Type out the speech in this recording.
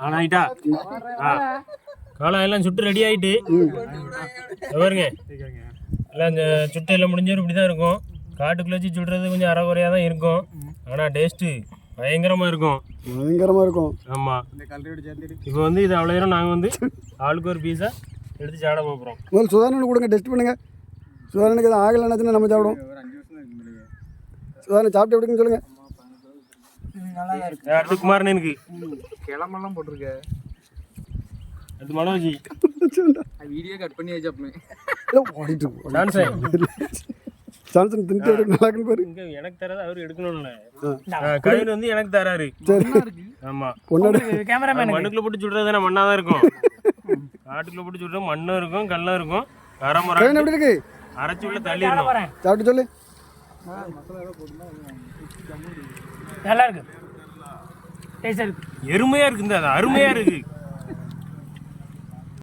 ஆனாயிட்டா காலம் எல்லாம் சுட்டு ரெடி ஆகிட்டு பாருங்க எல்லாம் இந்த சுட்டு எல்லாம் முடிஞ்சவரும் இப்படி தான் இருக்கும். காட்டுக்குள்ளே வச்சு சுடுறது கொஞ்சம் அரை குறையாக தான் இருக்கும். ஆனால் டேஸ்ட்டு பயங்கரமாக இருக்கும். ஆமாம். இப்போ வந்து இது அவ்வளோ நேரம் நாங்கள் வந்து ஆளுக்கு ஒரு பீஸா எடுத்து சாப்பிட போகிறோம். முதல்ல சுதாரணனுக்கு கொடுங்க, டெஸ்ட் பண்ணுங்கள். சுதாரணனுக்கு எதுவும் ஆகலைன்னாச்சுன்னா நம்ம சாப்பிடுவோம். சுதாரணன் சாப்பிட்டு எப்படின்னு சொல்லுங்கள். அடுத்து குமாரனுக்கு கிளம்பெல்லாம் போட்டிருக்க அது மனோஜி வீடியோ கட் பண்ணி வச்சப்பமே சான்சன் தின்ட்டு நல்லா இருக்குன்னு பாரு. இங்கே எனக்கு தராது அவர் எடுக்கணும்ல. கவின் வந்து எனக்கு தராரு. ஆமாம் மண்ணுக்குள்ளே போட்டு சுடுறது தானே மண்ணாக தான் இருக்கும். காட்டுக்குள்ளே போட்டு சுடுறது மண்ணும் இருக்கும் கல்லும் இருக்கும். கவின் எப்படி இருக்கு? அரைச்சி உள்ள தள்ளிடணும். சாப்பிட்டு சொல்லு. நல்லா இருக்கு. எருமையாக இருக்குது, அது அருமையாக இருக்குது.